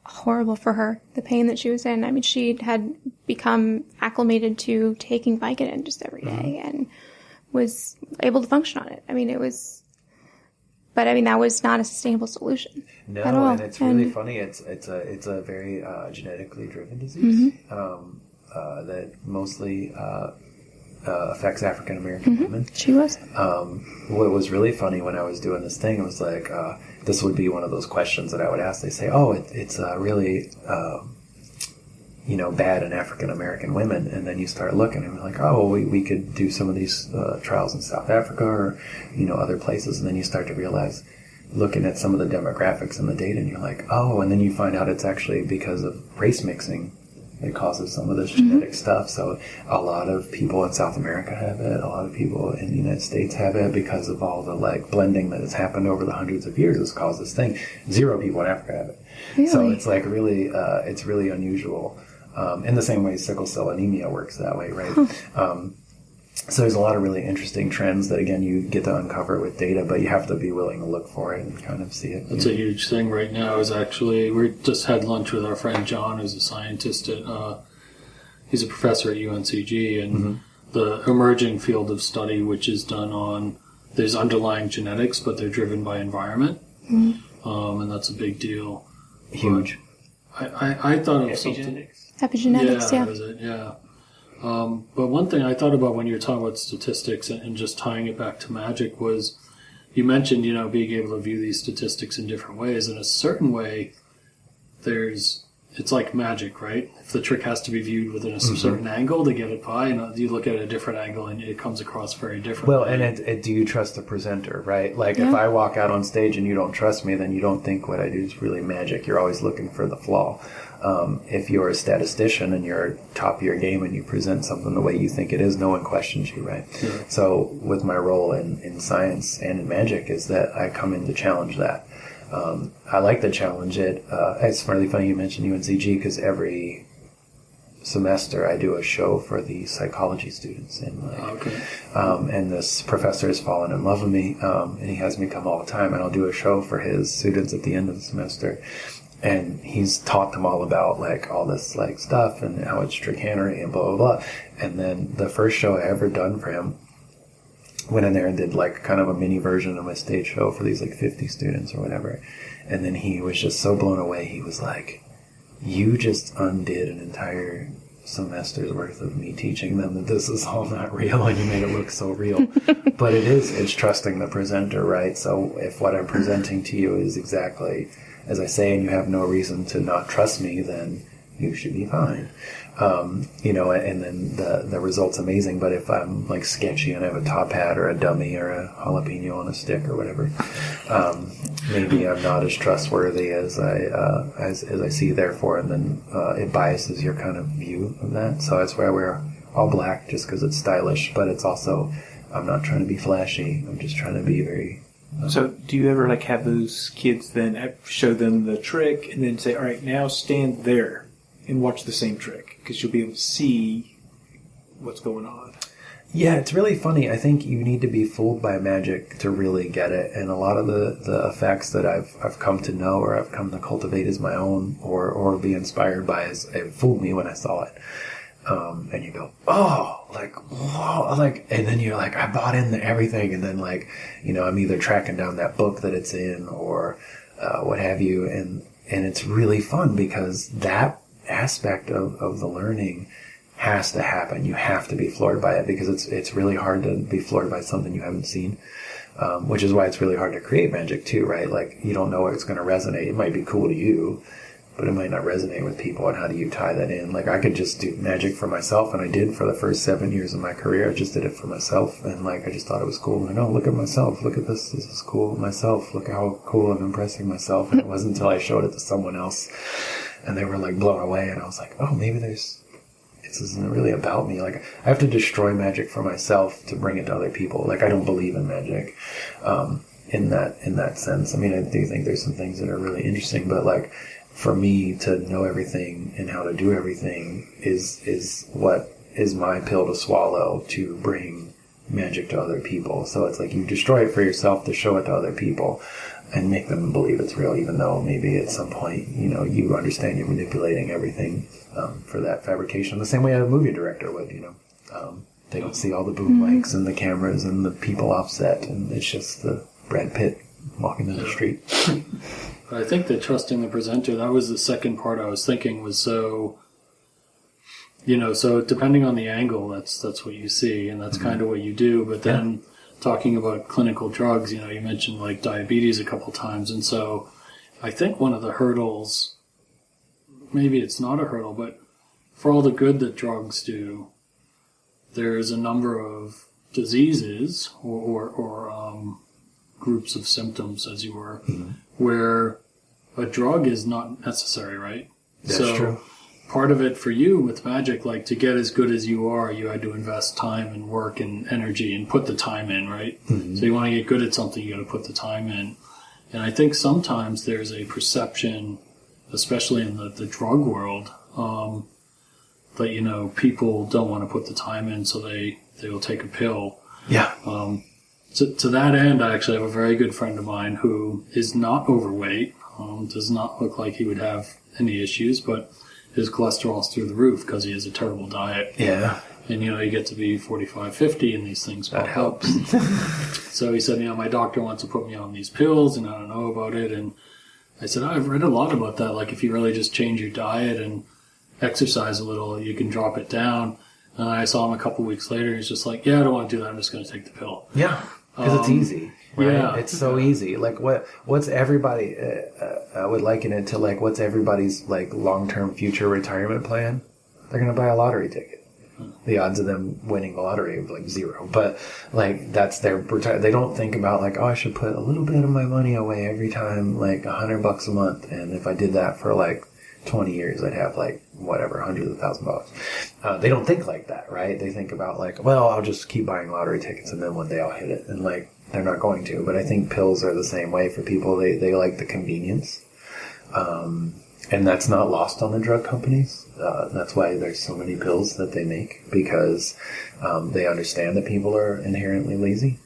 horrible for her, the pain that she was in. I mean, she had become acclimated to taking Vicodin just every day and was able to function on it. I mean, but that was not a sustainable solution. No, at all. And it's really funny. It's a very genetically driven disease that mostly affects African American women. She was. What was really funny when I was doing this thing, it was like this would be one of those questions that I would ask. They say, "Oh, it's really." Bad in African American women, and then you start looking and you're like, oh, we could do some of these trials in South Africa or other places, and then you start to realize, looking at some of the demographics and the data, and you're like, oh, and then you find out it's actually because of race mixing that causes some of this genetic stuff. So a lot of people in South America have it, a lot of people in the United States have it, because of all the blending that has happened over the hundreds of years has caused this thing. 0 people in Africa have it. Really? So it's like really it's really unusual. In the same way sickle cell anemia works that way, right? So there's a lot of really interesting trends that, again, you get to uncover with data, but you have to be willing to look for it and kind of see it. That's a huge thing right now. Is actually, we just had lunch with our friend John, who's a scientist he's a professor at UNCG, and the emerging field of study, which is done on, there's underlying genetics, but they're driven by environment, and that's a big deal. Huge. I thought of something. Epigenetics, yeah. Is it? Yeah. But one thing I thought about when you were talking about statistics and just tying it back to magic was, you mentioned, being able to view these statistics in different ways. In a certain way, it's like magic, right? If the trick has to be viewed within a certain angle to get it by, and you look at a different angle and it comes across very differently. Well, and do you trust the presenter, right? Like, if I walk out on stage and you don't trust me, then you don't think what I do is really magic. You're always looking for the flaw. If you're a statistician and you're top of your game and you present something the way you think it is, no one questions you, right? Yeah. So with my role in science and in magic is that I come in to challenge that. I like to challenge it. It's really funny you mentioned UNCG, because every semester I do a show for the psychology students, and this professor has fallen in love with me, and he has me come all the time, and I'll do a show for his students at the end of the semester. And he's taught them all about all this stuff and how it's trickhanery and blah, blah, blah. And then the first show I ever done for him, went in there and did kind of a mini version of my stage show for these 50 students or whatever. And then he was just so blown away. He was like, you just undid an entire semester's worth of me teaching them that this is all not real, and you made it look so real. But it's trusting the presenter, right? So if what I'm presenting to you is exactly as I say, and you have no reason to not trust me, then you should be fine. And then the result's amazing. But if I'm sketchy and I have a top hat or a dummy or a jalapeno on a stick or whatever, maybe I'm not as trustworthy as I see. Therefore, and then it biases your kind of view of that. So that's why I wear all black, just because it's stylish. But it's also I'm not trying to be flashy. I'm just trying to be very... So do you ever like have those kids then show them the trick and then say, all right, now stand there and watch the same trick? Because you'll be able to see what's going on. Yeah, it's really funny. I think you need to be fooled by magic to really get it. And a lot of the effects that I've come to know or I've come to cultivate as my own or be inspired by it fooled me when I saw it. And you go, oh, like, whoa, like, and then you're like, I bought into everything. And then like, you know, I'm either tracking down that book that it's in or what have you. And it's really fun because that aspect of the learning has to happen. You have to be floored by it because it's really hard to be floored by something you haven't seen. Which is why it's really hard to create magic too, right? Like, you don't know what's going to resonate. It might be cool to you, but it might not resonate with people. And how do you tie that in? Like, I could just do magic for myself, and I did for the first 7 years of my career. I just did it for myself, and like, I just thought it was cool. Like, oh, look at myself. Look at this. This is cool. Myself. Look how cool I'm impressing myself. And it wasn't until I showed it to someone else, and they were like blown away. And I was like, oh, maybe this isn't really about me. Like, I have to destroy magic for myself to bring it to other people. Like, I don't believe in magic, in that sense. I mean, I do think there's some things that are really interesting, but like, for me to know everything and how to do everything is what is my pill to swallow to bring magic to other people. So it's like you destroy it for yourself to show it to other people and make them believe it's real, even though maybe at some point, you know, you understand you're manipulating everything for that fabrication, the same way a movie director would, you know. They don't see all the boom mics and the cameras and the people offset, and it's just the Brad Pitt walking in the street. I think that trusting the presenter, that was the second part I was thinking was so, you know, so depending on the angle, that's what you see, and that's kind of what you do. But then talking about clinical drugs, you know, you mentioned like diabetes a couple times, and so I think one of the hurdles, maybe it's not a hurdle, but for all the good that drugs do, there's a number of diseases or groups of symptoms, as you were, where a drug is not necessary, right? That's true. Part of it for you with magic, like to get as good as you are, you had to invest time and work and energy and put the time in, right? So you want to get good at something, you got to put the time in. And I think sometimes there's a perception, especially in the drug world, that, you know, people don't want to put the time in, so they will take a pill. Yeah. To that end, I actually have a very good friend of mine who is not overweight, does not look like he would have any issues, but his cholesterol's through the roof because he has a terrible diet. Yeah. And, you know, you get to be 45, 50 and these things pop That helps. So he said, you know, my doctor wants to put me on these pills and I don't know about it. And I said, I've read a lot about that. Like, if you really just change your diet and exercise a little, you can drop it down. And I saw him a couple weeks later. He's just like, yeah, I don't want to do that. I'm just going to take the pill. Yeah. Because it's easy. Right? Yeah. It's so easy. Like, what's everybody, I would liken it to like, what's everybody's like long-term future retirement plan? They're going to buy a lottery ticket. The odds of them winning the lottery are like 0. But like, that's their, they don't think about like, oh, I should put a little bit of my money away every time, like $100 a month. And if I did that for like 20 years, I'd have like, whatever, hundreds of $1,000s. They don't think like that, right? They think about like, well, I'll just keep buying lottery tickets and then one day I'll hit it. And like, they're not going to. But I think pills are the same way for people. They like the convenience. And that's not lost on the drug companies. That's why there's so many pills that they make, because they understand that people are inherently lazy.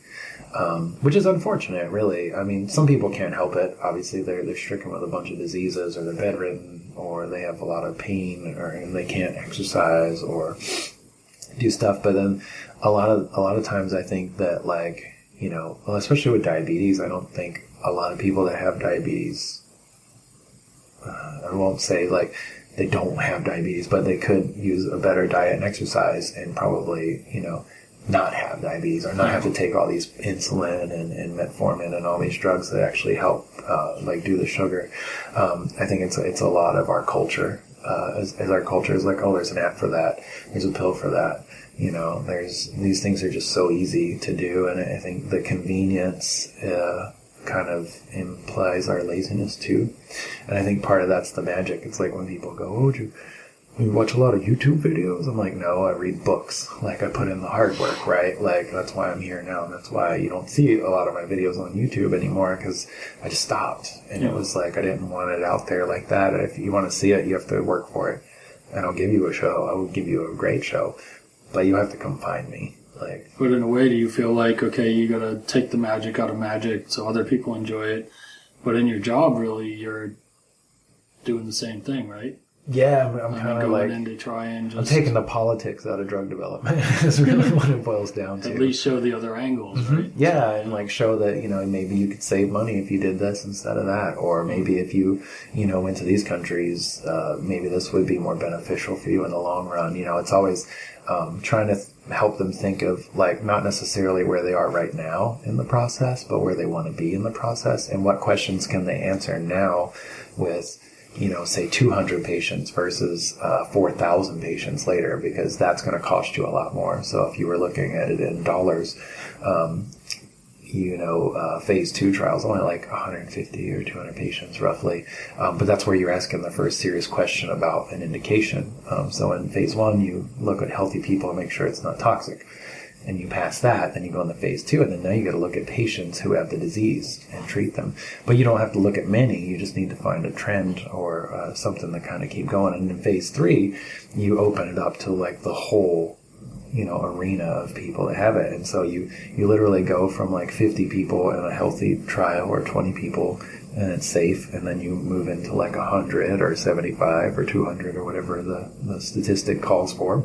Which is unfortunate, really. I mean, some people can't help it. Obviously, they're stricken with a bunch of diseases, or they're bedridden, or they have a lot of pain, and they can't exercise or do stuff. But then a lot of times, I think that, like, you know, well, especially with diabetes, I don't think a lot of people that have diabetes, I won't say like they don't have diabetes, but they could use a better diet and exercise and probably, you know, not have diabetes or not have to take all these insulin and metformin and all these drugs that actually help like do the sugar. I think it's a lot of our culture. As our culture is like, oh, there's an app for that, there's a pill for that. You know, these things are just so easy to do, and I think the convenience kind of implies our laziness too. And I think part of that's the magic. It's like when people go, oh, you watch a lot of YouTube videos? I'm like, no, I read books. Like, I put in the hard work, right? Like, that's why I'm here now. And that's why you don't see a lot of my videos on YouTube anymore, because I just stopped. And it was like, I didn't want it out there like that. If you want to see it, you have to work for it. And I'll give you a show. I will give you a great show. But you have to come find me. Like, but in a way, do you feel like, okay, you got to take the magic out of magic so other people enjoy it, but in your job, really, you're doing the same thing, right? Yeah, I'm kind of like, in to try and just, I'm taking the politics out of drug development. Is really what it boils down to. At least show the other angles, right? Yeah, and like show that, maybe you could save money if you did this instead of that. Or maybe if you, went to these countries, maybe this would be more beneficial for you in the long run. It's always trying to help them think of, like, not necessarily where they are right now in the process, but where they want to be in the process, and what questions can they answer now with, say 200 patients versus 4,000 patients later, because that's going to cost you a lot more. So if you were looking at it in dollars, phase 2 trials, only like 150 or 200 patients roughly. But that's where you're asking the first serious question about an indication. So in phase 1, you look at healthy people and make sure it's not toxic. And you pass that, then you go into phase 2, and then now you got to look at patients who have the disease and treat them. But you don't have to look at many, you just need to find a trend or something to kind of keep going. And in phase 3, you open it up to like the whole, arena of people that have it. And so you literally go from like 50 people in a healthy trial, or 20 people, and it's safe, and then you move into like 100 or 75 or 200 or whatever the statistic calls for.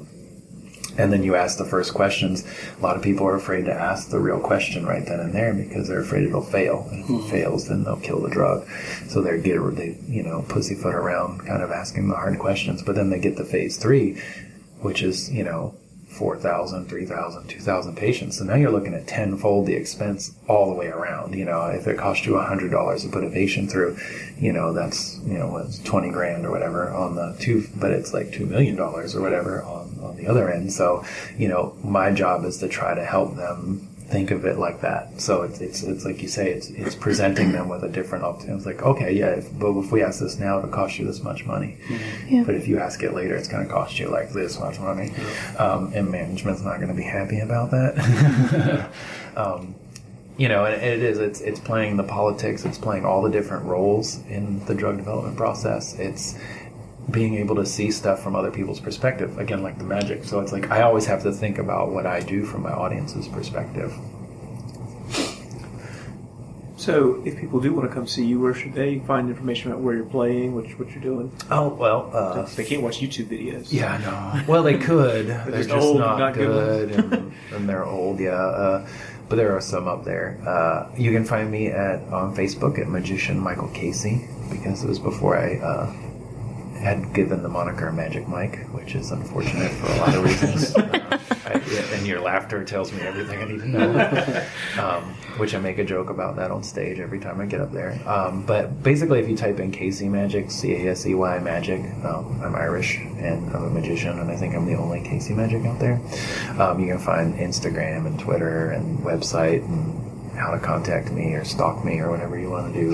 And then you ask the first questions. A lot of people are afraid to ask the real question right then and there because they're afraid it'll fail. And if it fails, then they'll kill the drug. So they pussyfoot around kind of asking the hard questions. But then they get to phase 3, which is, 4,000, 3,000, 2,000 patients. So now you're looking at tenfold the expense all the way around. If it cost you $100 to put a patient through, that's, what's 20 grand or whatever on the two, but it's like $2 million or whatever on the other end. So, my job is to try to help them think of it like that. So it's like you say, it's presenting them with a different option. It's like, okay, yeah, but if we ask this now, it'll cost you this much money. Yeah. But if you ask it later, it's going to cost you like this much money. And management's not going to be happy about that. And it's playing the politics, it's playing all the different roles in the drug development process. It's being able to see stuff from other people's perspective, again, like the magic. So it's like I always have to think about what I do from my audience's perspective. So if people do want to come see you, where should they find information about where you're playing, what you're doing? Oh, well... they can't watch YouTube videos. Yeah, I know. Well, they could. They're just old, not good, and they're old, yeah. But there are some up there. You can find me on Facebook at Magician Michael Casey, because it was before I had given the moniker Magic Mike, which is unfortunate for a lot of reasons. And your laughter tells me everything I need to know. Which I make a joke about that on stage every time I get up there. But basically, if you type in Casey Magic, Casey Magic, I'm Irish and I'm a magician, and I think I'm the only Casey Magic out there. You can find Instagram and Twitter and website and how to contact me or stalk me or whatever you want to do.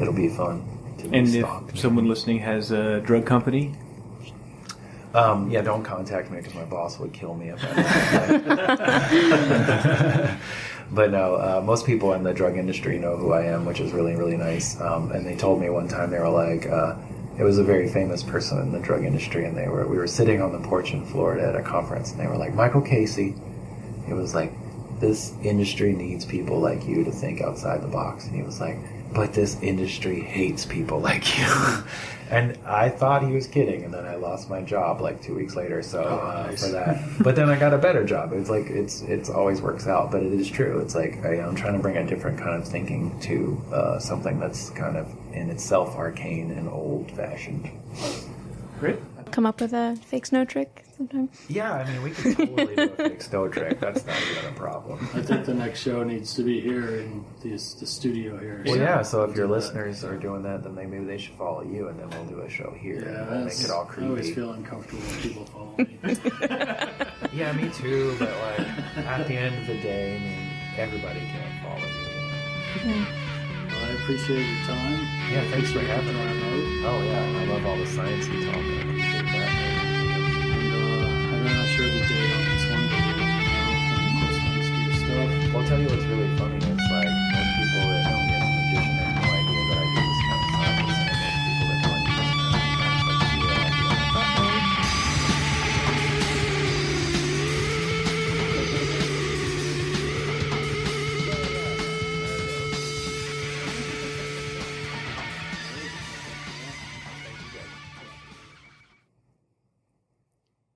It'll be fun. And if someone listening has a drug company? Don't contact me because my boss would kill me if I did. But no, most people in the drug industry know who I am, which is really, really nice. And they told me one time, they were like, it was a very famous person in the drug industry, and we were sitting on the porch in Florida at a conference, and they were like, Michael Casey. It was like, this industry needs people like you to think outside the box. And he was like, but this industry hates people like you. And I thought he was kidding, and then I lost my job like 2 weeks later. So nice. For that, but then I got a better job. It's like it's always works out, but it is true. It's like I'm trying to bring a different kind of thinking to something that's kind of in itself arcane and old-fashioned. Great. Come up with a fake snow trick sometime. Yeah, I mean, we could totally do a fake snow trick. That's not even a problem. I think the next show needs to be here in the studio here. Well, yeah, so if your listeners are doing that, then maybe they should follow you, and then we'll do a show here. Yeah, and make it all creepy. I always feel uncomfortable when people follow me. Yeah, me too, but like, at the end of the day, I mean, everybody can't follow you. Yeah. Well, I appreciate your time. Yeah, thanks for having me. Oh, yeah, I love all the sciencey talk. I appreciate that. And I'm not sure the date on this one, but we'll let you know. And of course, thanks for your stuff. Well, I'll tell you what's really funny is